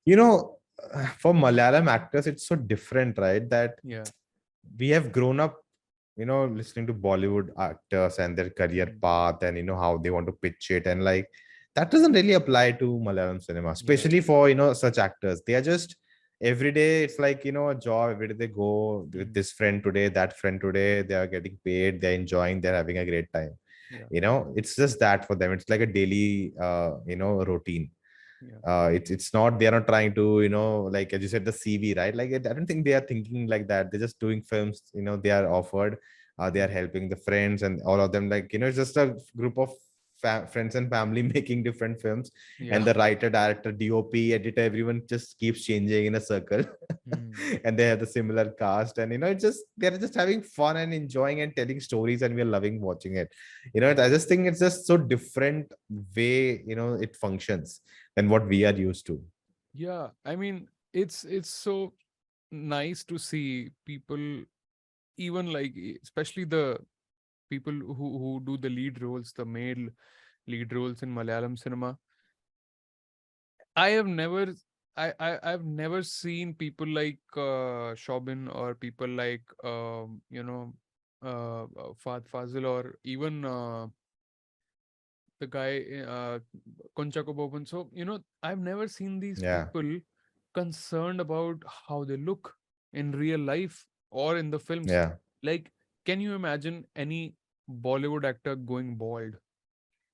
You know, for Malayalam actors, it's so different, right? That Yeah. we have grown up, listening to Bollywood actors and their career Mm. path and, how they want to pitch it. And like, that doesn't really apply to Malayalam cinema, Yeah. especially for, such actors. They are just every day, it's like, a job. Every day they go with Mm. this friend today, that friend today. They are getting paid, they're enjoying, they're having a great time. Yeah. It's just that for them. It's like a daily, routine. Yeah. It's not, they're not trying to, like as you said, the CV, right? Like I don't think they are thinking like that. They're just doing films, they are offered, they are Mm. helping the friends and all of them, like, it's just a group of friends and family making different films. And Yeah. the writer, director, DOP, editor, everyone just keeps changing in a circle. Mm. And they have the similar cast, and it's just, they're just having fun and enjoying and telling stories, and we're loving watching it. I Yeah. just think it's just so different way, it functions than what we are used to. Yeah. I mean, it's so nice to see people, even like especially the people who do the lead roles, the male lead roles in Malayalam cinema. I have never I've never seen people like Shobin, or people like Fazil, or even the guy Konchako Boban. So I've never seen these Yeah, people concerned about how they look in real life or in the films. yeah. Like, can you imagine any Bollywood actor going bald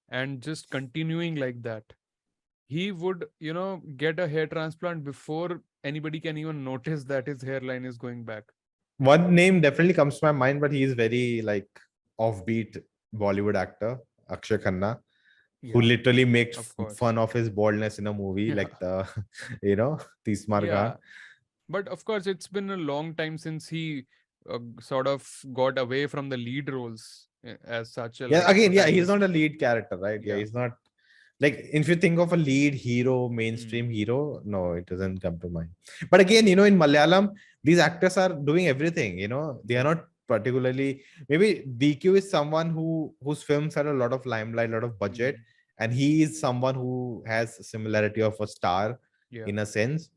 and just continuing like that? He would get a hair transplant before anybody can even notice that his hairline is going back. One name definitely comes to my mind, but he is very like offbeat Bollywood actor, Akshay Khanna, who Yeah, literally makes of course. fun of his baldness in a movie Yeah. like the, Tismar Khan. Yeah, but of course it's been a long time since he sort of got away from the lead roles as such, Yeah, like a again, yeah, he's protagonist. not a lead character, right? Yeah, Yeah. he's not like, if you think of a lead hero, Mm. mainstream hero, no, it doesn't come to mind. But again, in Malayalam, these actors are doing everything. They are Yeah. not particularly, maybe DQ is someone whose films had a lot of limelight, a lot of budget, Mm. and he is someone who has similarity of a star Yeah. in a sense.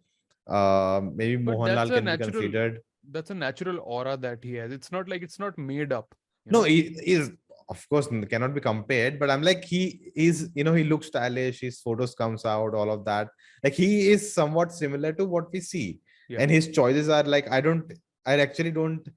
Maybe But Mohanlal can be considered. that's a natural aura that he has. It's not like it's not made up, you No, know? he is, of course, cannot be compared. But I'm like, he is, he looks stylish. His photos comes out, all of that. Like he is somewhat similar to what we see, Yeah. and his choices are like, I actually don't,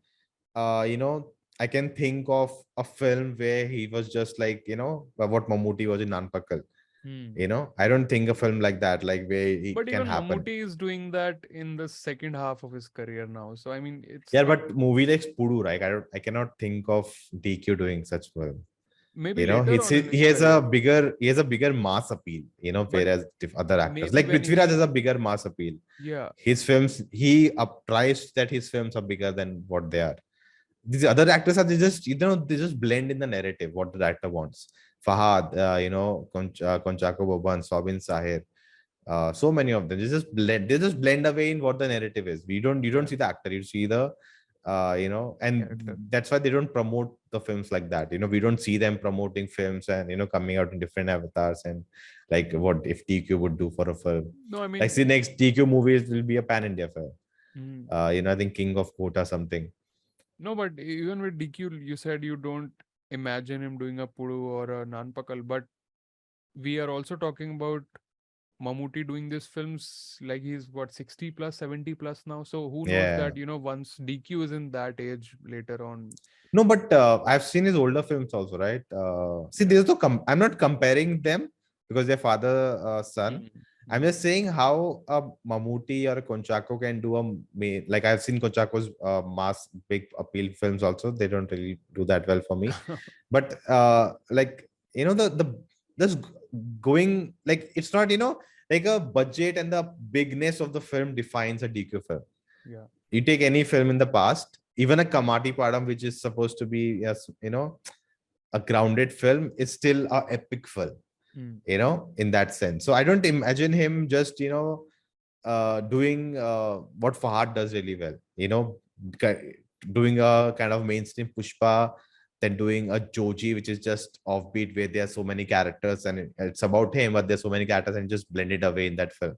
I can think of a film where he was just like, what Mammootty was in Nanpakal. Hmm. I don't think a film like that, like where it But can even happen. Mammootty is doing that in the second half of his career now. So I mean, it's Yeah, not. but movie like Pudu, right? I cannot think of DQ doing such film. Maybe later on in He his has a career, bigger, mass appeal, but whereas other actors maybe like when Prithviraj has he, a bigger mass appeal. yeah, His films, he tries that his films are bigger than what they are. These other actors are, they just, they just blend in the narrative what the actor wants. Fahad, Konchako Boban, Sobin Sahir, so many of them, they just blend away in what the narrative is. You don't yeah, see the actor, you see the, and character. that's why they don't promote the films like that. We don't see them promoting films and, coming out in different avatars, and like what if TQ would do for a film. No, I Like, mean, see, next TQ movies will be a pan India film. mm, I think King of Kota something. no, but even with DQ, you said you don't imagine him doing a Pudu or a Nanpakal, but we are also talking about Mammootty doing these films like he's what 60 plus, 70 plus now. So who knows Yeah. that, once DQ is in that age later on. No, but I've seen his older films also, right? See, Yeah. there's no I'm not comparing them because they're father son. Mm, I'm mm. just saying how a Mammootty or a Konchako can do like I've seen Konchako's mass big appeal films also. They don't really do that well for me. But like, the this going, like, it's not, like a budget and the bigness of the film defines a DQ film. Yeah. You take any film in the past, even a Kamati Padam, which is supposed to be, yes, a grounded film, is still a epic film, Mm, in that sense. So I don't imagine him just, doing what Fahad does really well, doing a kind of mainstream Pushpa, then doing a Joji, which is just offbeat, where there are so many characters and it's about him, but there's so many characters and just blend it away in that film.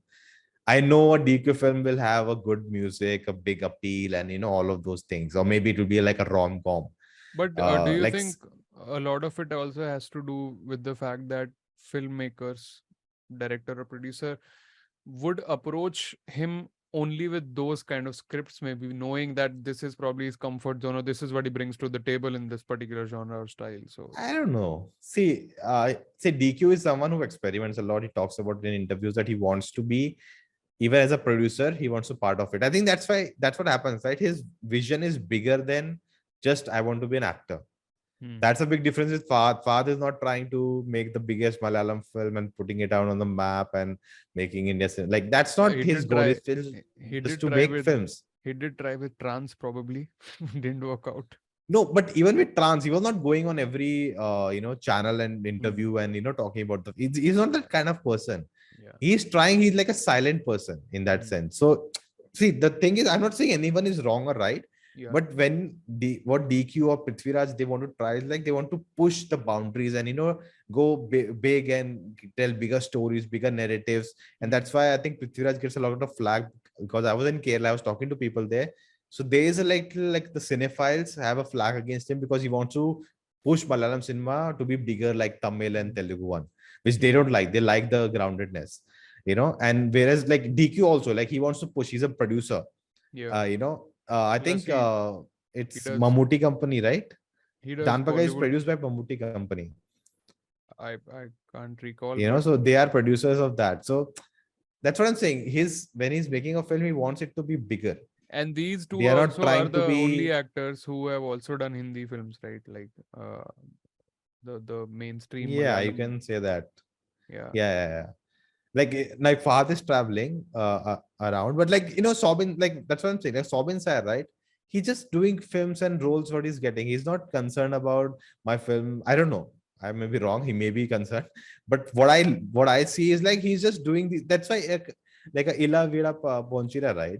I know a DQ film will have a good music, a big appeal, and all of those things, or maybe it will be like a rom-com. But do you Like think a lot of it also has to do with the fact that filmmakers, director or producer, would approach him only with those kind of scripts, maybe knowing that this is probably his comfort zone or this is what he brings to the table in this particular genre or style. So, I don't know. See, DQ is someone who experiments a lot. He talks about in interviews that he wants to be, even as a producer, he wants to part of it. I think that's why that's what happens, right? His vision is bigger than just I want to be an actor. hmm. That's a big difference with Fahadh. Fahadh is not trying to make the biggest Malayalam film and putting it out on the map and making India like that's not He his did goal. try. Is still He just did to try make with. films. He did try with trance, probably didn't work out. No, but even with trans, he was not going on every channel and Hmm. interview and talking about the. He's not that kind of person. Yeah. He's trying. He's like a silent person in that Hmm. sense. So see, the thing is, I'm not saying anyone is wrong or right, Yeah. but when what DQ or Prithviraj they want to try is like they want to push the boundaries and go big and tell bigger stories, bigger narratives, and Hmm. that's why I think Prithviraj gets a lot of flag because I was in Kerala, I was talking to people there, so there is a like the cinephiles have a flag against him because he wants to push Malayalam cinema to be bigger like Tamil and Hmm. Telugu one, which they Yeah. don't like. They like the groundedness, and whereas like DQ also like he wants to push. He's a producer. Yeah. I Plus, think he it's does Mammootty company, right? he does Danpaga is Bollywood. produced by Mammootty company. I can't recall, but So they are producers of that. So that's what I'm saying. When he's making a film, he wants it to be bigger. and these two They are not also are trying to the only be. actors who have also done Hindi films, right? Like the mainstream Yeah, you Malayalam. can say that. Yeah. Yeah. Like Fahad is traveling around, but like Sobin, like that's what I'm saying. Like Sobin Sir, right? He's just doing films and roles what he's getting. He's not concerned about my film. I don't know. I may be wrong. He may be concerned, but what I see is like he's just doing the. That's why like a Ila Vida Ponchira, right?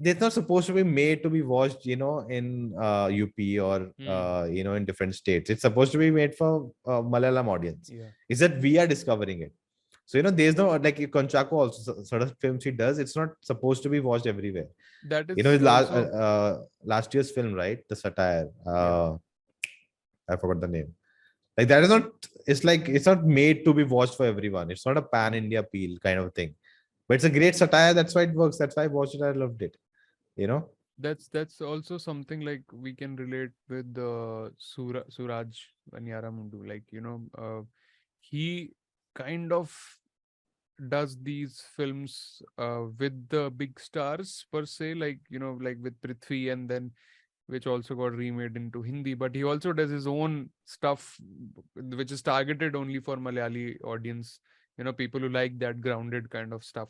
They're not supposed to be made to be watched, in UP or Hmm. in different states. It's supposed to be made for Malayalam audience. Yeah. Is that we are discovering it? So there's no like Konchako also sort of films he does. It's not supposed to be watched everywhere. That His is also. last year's film, right? The satire. Yeah. I forgot the name. Like that is not. It's like it's not made to be watched for everyone. It's not a pan India appeal kind of thing. But it's a great satire. That's why it works. That's why I watched it. I loved it. You know. That's also something like we can relate with Suraj Vanyara Mundu. Like, he kind of does these films with the big stars per se, like, like with Prithvi, and then which also got remade into Hindi. But he also does his own stuff, which is targeted only for Malayali audience, people who like that grounded kind of stuff.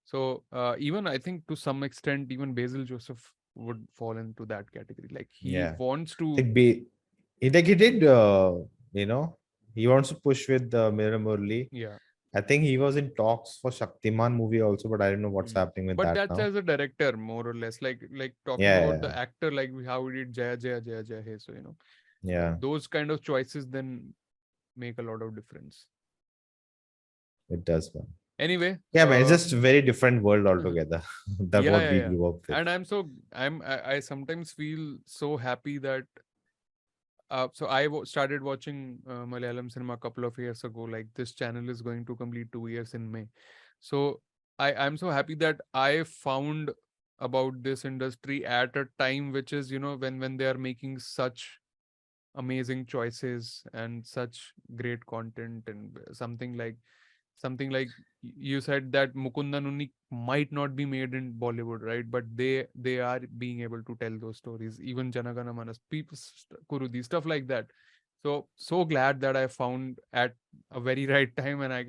So even I think to some extent, even Basil Joseph would fall into that category. Like he Yeah. wants to, Like he did you know he wants to push with Mirror Murli. yeah. I think he was in talks for Shaktiman movie also, but I don't know what's Mm. happening with But that that's now. as a director, more or less. Like talking Yeah, about yeah, the actor, like how he did Jaya Jaya Jaya Jaya Hai. So yeah. those kind of choices then make a lot of difference. It does, man. Anyway, Yeah, man, it's just a very different world altogether than yeah, what yeah, we yeah. grew up with. And I sometimes feel so happy that so started watching Malayalam cinema a couple of years ago. Like this channel is going to complete 2 years in May. So I'm so happy that I found about this industry at a time which is, when they are making such amazing choices and such great content, and something like you said that Mukunda Nunni might not be made in Bollywood, right? But they are being able to tell those stories. Even Janagana Manas, people, Kurudi, stuff like that. So glad that I found at a very right time, and I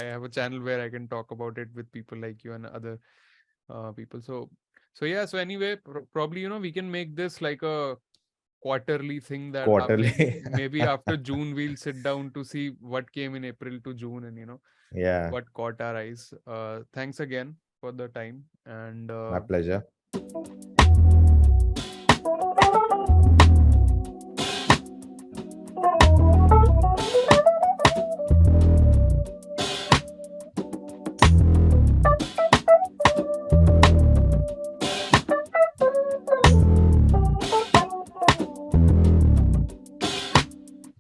have a channel where I can talk about it with people like you and other people. So yeah. So anyway, probably we can make this like a quarterly thing that Quarterly. maybe after June we'll sit down to see what came in April to June, and Yeah, what caught our eyes. Thanks again for the time, and my pleasure.